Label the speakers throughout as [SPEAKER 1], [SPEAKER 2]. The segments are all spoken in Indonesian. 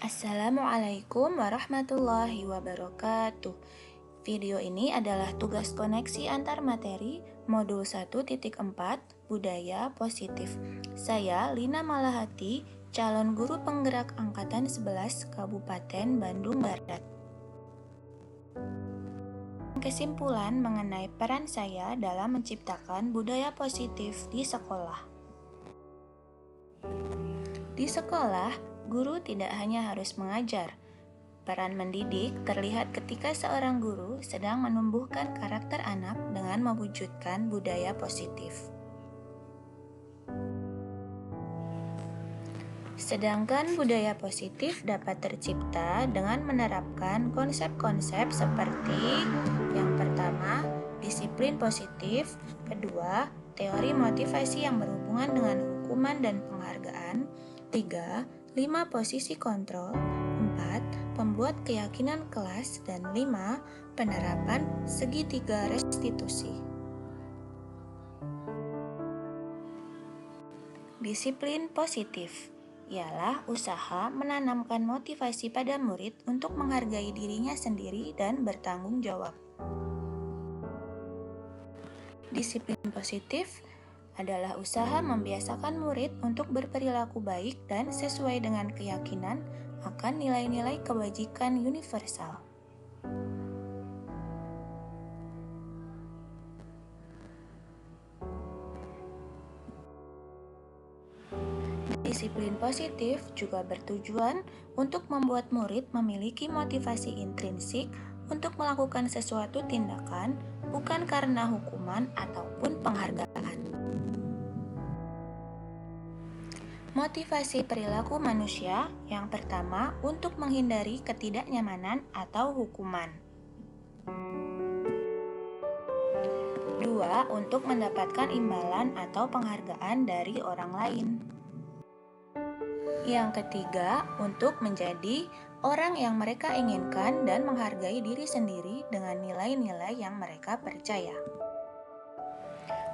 [SPEAKER 1] Assalamualaikum warahmatullahi wabarakatuh. Video ini adalah tugas koneksi antar materi modul 1.4 Budaya Positif. Saya Lina Malahati, calon guru penggerak angkatan 11 Kabupaten Bandung Barat. Kesimpulan mengenai peran saya dalam menciptakan budaya positif di sekolah. Di sekolah, guru tidak hanya harus mengajar. Peran mendidik terlihat ketika seorang guru sedang menumbuhkan karakter anak dengan mewujudkan budaya positif. Sedangkan budaya positif dapat tercipta dengan menerapkan konsep-konsep seperti yang pertama, disiplin positif, kedua, teori motivasi yang berhubungan dengan hukuman dan penghargaan, 3. 5 posisi kontrol, 4. Pembuat keyakinan kelas, dan 5. Penerapan segitiga restitusi. Disiplin positif ialah usaha menanamkan motivasi pada murid untuk menghargai dirinya sendiri dan bertanggung jawab. Disiplin positif adalah usaha membiasakan murid untuk berperilaku baik dan sesuai dengan keyakinan akan nilai-nilai kebajikan universal. Disiplin positif juga bertujuan untuk membuat murid memiliki motivasi intrinsik untuk melakukan sesuatu tindakan bukan karena hukuman ataupun penghargaan. Motivasi perilaku manusia yang pertama untuk menghindari ketidaknyamanan atau hukuman. 2. Untuk mendapatkan imbalan atau penghargaan dari orang lain. Yang ketiga, untuk menjadi orang yang mereka inginkan dan menghargai diri sendiri dengan nilai-nilai yang mereka percaya.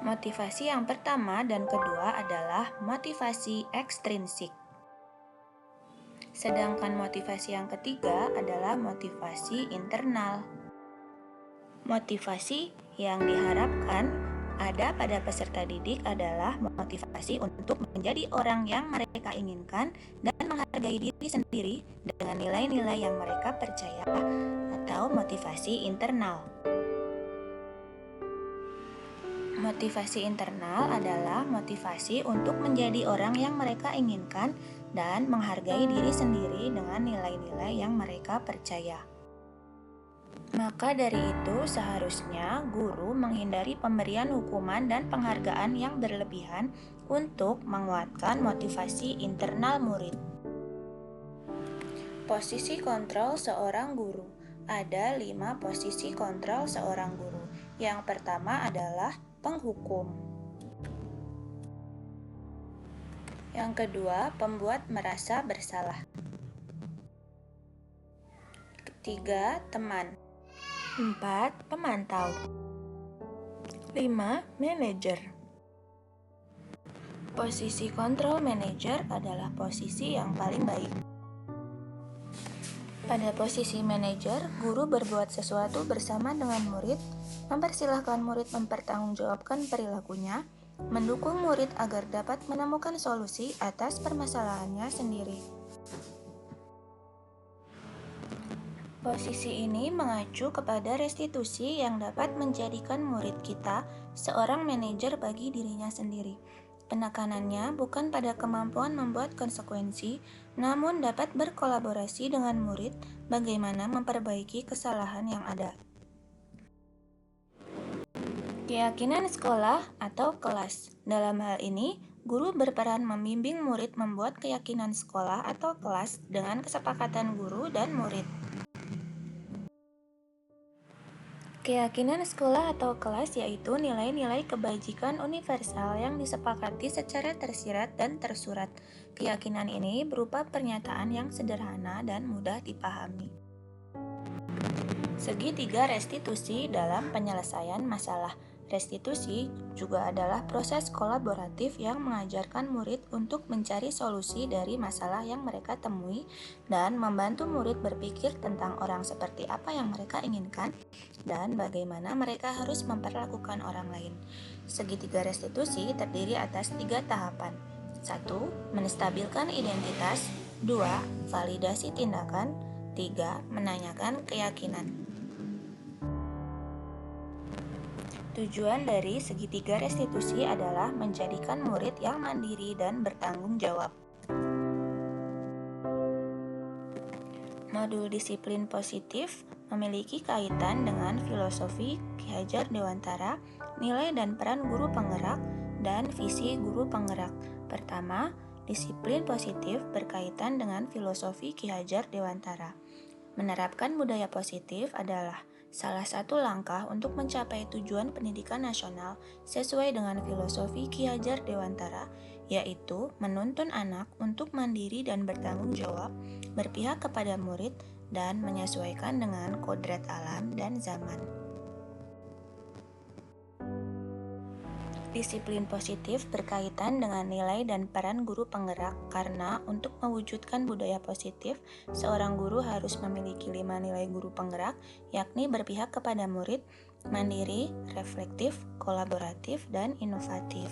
[SPEAKER 1] Motivasi yang pertama dan kedua adalah motivasi ekstrinsik. Sedangkan motivasi yang ketiga adalah motivasi internal. Motivasi yang diharapkan ada pada peserta didik adalah motivasi untuk menjadi orang yang mereka inginkan dan menghargai diri sendiri dengan nilai-nilai yang mereka percaya atau motivasi internal. Motivasi internal adalah motivasi untuk menjadi orang yang mereka inginkan dan menghargai diri sendiri dengan nilai-nilai yang mereka percaya. Maka dari itu, seharusnya guru menghindari pemberian hukuman dan penghargaan yang berlebihan untuk menguatkan motivasi internal murid. Posisi kontrol seorang guru. Ada 5 posisi kontrol seorang guru. Yang pertama adalah penghukum. Yang kedua, pembuat merasa bersalah. Ketiga, teman. 4. Pemantau. 5. Manajer. Posisi kontrol manajer adalah posisi yang paling baik. Pada posisi manajer, guru berbuat sesuatu bersama dengan murid, mempersilahkan murid mempertanggungjawabkan perilakunya, mendukung murid agar dapat menemukan solusi atas permasalahannya sendiri. Posisi ini mengacu kepada restitusi yang dapat menjadikan murid kita seorang manajer bagi dirinya sendiri. Penekanannya bukan pada kemampuan membuat konsekuensi, namun dapat berkolaborasi dengan murid bagaimana memperbaiki kesalahan yang ada. Keyakinan sekolah atau kelas. Dalam hal ini, guru berperan membimbing murid membuat keyakinan sekolah atau kelas dengan kesepakatan guru dan murid. Keyakinan sekolah atau kelas yaitu nilai-nilai kebajikan universal yang disepakati secara tersirat dan tersurat. Keyakinan ini berupa pernyataan yang sederhana dan mudah dipahami. Segitiga restitusi dalam penyelesaian masalah. Restitusi juga adalah proses kolaboratif yang mengajarkan murid untuk mencari solusi dari masalah yang mereka temui dan membantu murid berpikir tentang orang seperti apa yang mereka inginkan dan bagaimana mereka harus memperlakukan orang lain. Segitiga restitusi terdiri atas 3 tahapan. 1. Menstabilkan identitas. 2. Validasi tindakan. 3. Menanyakan keyakinan. Tujuan dari segitiga restitusi adalah menjadikan murid yang mandiri dan bertanggung jawab. Modul disiplin positif memiliki kaitan dengan filosofi Ki Hajar Dewantara, nilai dan peran guru penggerak, dan visi guru penggerak. Pertama, disiplin positif berkaitan dengan filosofi Ki Hajar Dewantara. Menerapkan budaya positif adalah salah satu langkah untuk mencapai tujuan pendidikan nasional sesuai dengan filosofi Ki Hajar Dewantara, yaitu menuntun anak untuk mandiri dan bertanggung jawab, berpihak kepada murid, dan menyesuaikan dengan kodrat alam dan zaman. Disiplin positif berkaitan dengan nilai dan peran guru penggerak karena untuk mewujudkan budaya positif, seorang guru harus memiliki 5 nilai guru penggerak, yakni berpihak kepada murid, mandiri, reflektif, kolaboratif, dan inovatif.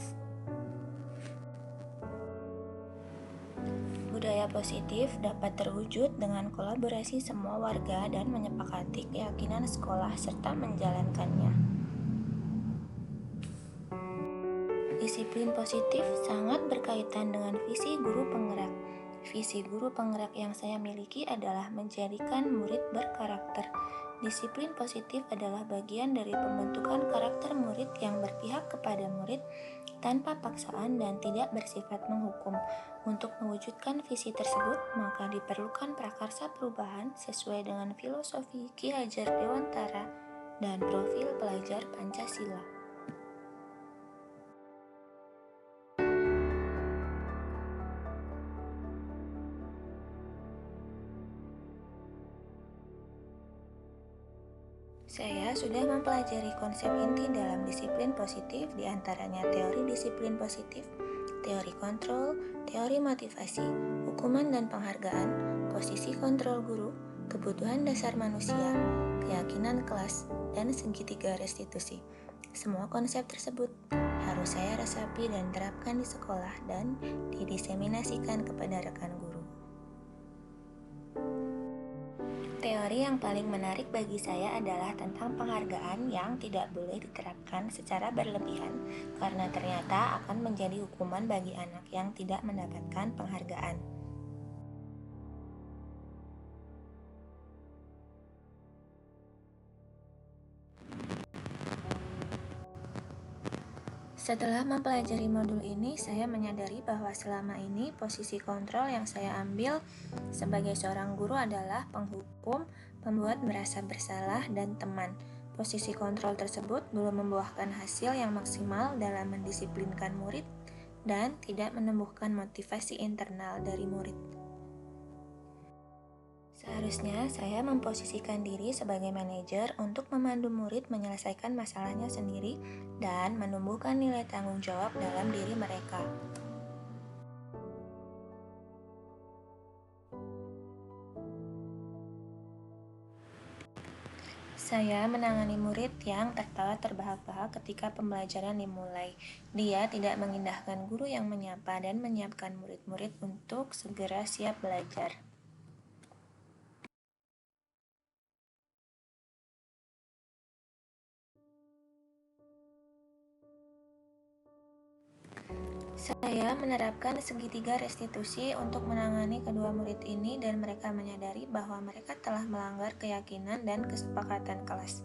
[SPEAKER 1] Budaya positif dapat terwujud dengan kolaborasi semua warga dan menyepakati keyakinan sekolah serta menjalankannya. Disiplin positif sangat berkaitan dengan visi guru penggerak. Visi guru penggerak yang saya miliki adalah menjadikan murid berkarakter. Disiplin positif adalah bagian dari pembentukan karakter murid yang berpihak kepada murid tanpa paksaan dan tidak bersifat menghukum. Untuk mewujudkan visi tersebut, maka diperlukan prakarsa perubahan sesuai dengan filosofi Ki Hajar Dewantara dan profil pelajar Pancasila. Saya sudah mempelajari konsep inti dalam disiplin positif, diantaranya teori disiplin positif, teori kontrol, teori motivasi, hukuman dan penghargaan, posisi kontrol guru, kebutuhan dasar manusia, keyakinan kelas, dan segitiga restitusi. Semua konsep tersebut harus saya resapi dan terapkan di sekolah dan didiseminasikan kepada rekan guru. Teori yang paling menarik bagi saya adalah tentang penghargaan yang tidak boleh diterapkan secara berlebihan karena ternyata akan menjadi hukuman bagi anak yang tidak mendapatkan penghargaan. Setelah mempelajari modul ini, saya menyadari bahwa selama ini posisi kontrol yang saya ambil sebagai seorang guru adalah penghukum, pembuat merasa bersalah, dan teman. Posisi kontrol tersebut belum membuahkan hasil yang maksimal dalam mendisiplinkan murid dan tidak menumbuhkan motivasi internal dari murid. Seharusnya saya memposisikan diri sebagai manajer untuk memandu murid menyelesaikan masalahnya sendiri dan menumbuhkan nilai tanggung jawab dalam diri mereka. Saya menangani murid yang tertawa terbahak-bahak ketika pembelajaran dimulai. Dia tidak mengindahkan guru yang menyapa dan menyiapkan murid-murid untuk segera siap belajar. Saya menerapkan segitiga restitusi untuk menangani kedua murid ini dan mereka menyadari bahwa mereka telah melanggar keyakinan dan kesepakatan kelas.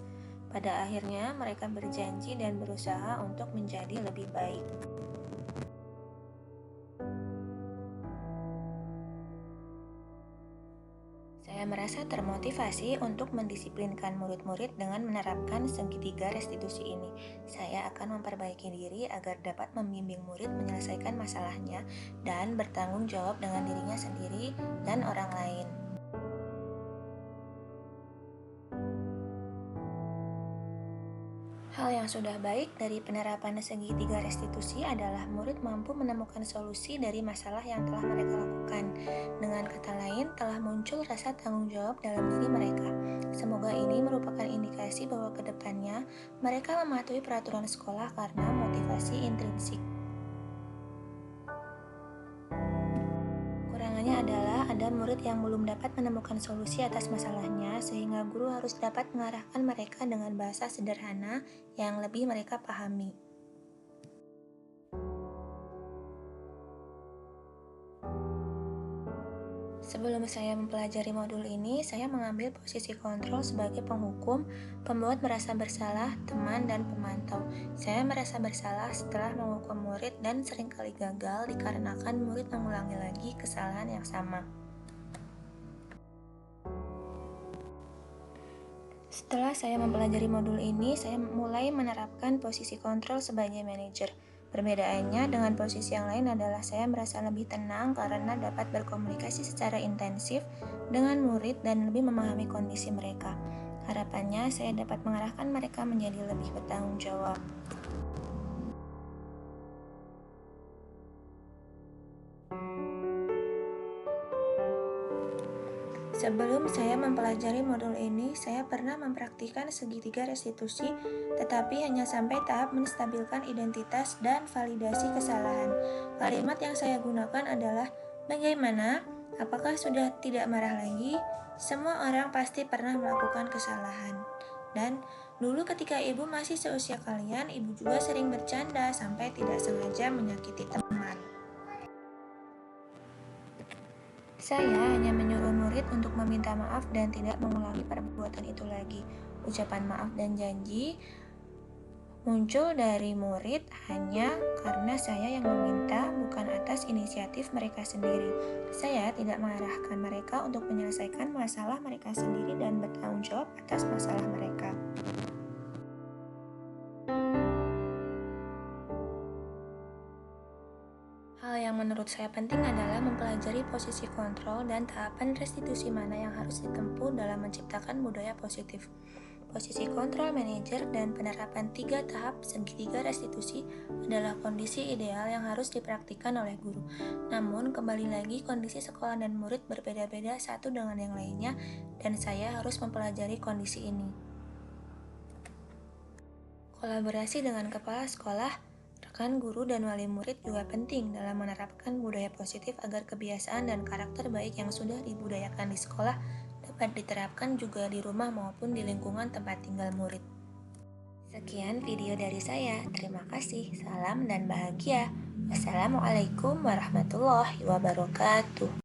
[SPEAKER 1] Pada akhirnya, mereka berjanji dan berusaha untuk menjadi lebih baik. Saya merasa termotivasi untuk mendisiplinkan murid-murid dengan menerapkan segitiga restitusi ini. Saya akan memperbaiki diri agar dapat membimbing murid menyelesaikan masalahnya dan bertanggung jawab dengan dirinya sendiri dan orang lain. Hal yang sudah baik dari penerapan segitiga restitusi adalah murid mampu menemukan solusi dari masalah yang telah mereka lakukan. Dengan kata lain, telah muncul rasa tanggung jawab dalam diri mereka. Semoga ini merupakan indikasi bahwa ke depannya mereka mematuhi peraturan sekolah karena motivasi intrinsik. Kurangannya adalah ada murid yang belum dapat menemukan solusi atas masalahnya, sehingga guru harus dapat mengarahkan mereka dengan bahasa sederhana yang lebih mereka pahami. Sebelum saya mempelajari modul ini, saya mengambil posisi kontrol sebagai penghukum, pembuat merasa bersalah, teman, dan pemantau. Saya merasa bersalah setelah menghukum murid dan seringkali gagal dikarenakan murid mengulangi lagi kesalahan yang sama. Setelah saya mempelajari modul ini, saya mulai menerapkan posisi kontrol sebagai manajer. Perbedaannya dengan posisi yang lain adalah saya merasa lebih tenang karena dapat berkomunikasi secara intensif dengan murid dan lebih memahami kondisi mereka. Harapannya, saya dapat mengarahkan mereka menjadi lebih bertanggung jawab. Sebelum saya mempelajari modul ini, saya pernah mempraktikkan segitiga restitusi, tetapi hanya sampai tahap menstabilkan identitas dan validasi kesalahan. Kalimat yang saya gunakan adalah, "Bagaimana? Apakah sudah tidak marah lagi? Semua orang pasti pernah melakukan kesalahan." Dan dulu ketika ibu masih seusia kalian, ibu juga sering bercanda sampai tidak sengaja menyakiti teman. Saya hanya menyuruh murid untuk meminta maaf dan tidak mengulangi perbuatan itu lagi. Ucapan maaf dan janji muncul dari murid hanya karena saya yang meminta, bukan atas inisiatif mereka sendiri. Saya tidak mengarahkan mereka untuk menyelesaikan masalah mereka sendiri dan bertanggung jawab atas masalah mereka. Hal yang menurut saya penting adalah mempelajari posisi kontrol dan tahapan restitusi mana yang harus ditempuh dalam menciptakan budaya positif. Posisi kontrol manajer dan penerapan 3 tahap segitiga restitusi adalah kondisi ideal yang harus dipraktikkan oleh guru. Namun, kembali lagi kondisi sekolah dan murid berbeda-beda satu dengan yang lainnya, dan saya harus mempelajari kondisi ini. Kolaborasi dengan kepala sekolah, rekan guru, dan wali murid juga penting dalam menerapkan budaya positif agar kebiasaan dan karakter baik yang sudah dibudayakan di sekolah dapat diterapkan juga di rumah maupun di lingkungan tempat tinggal murid. Sekian video dari saya. Terima kasih. Salam dan bahagia. Wassalamualaikum warahmatullahi wabarakatuh.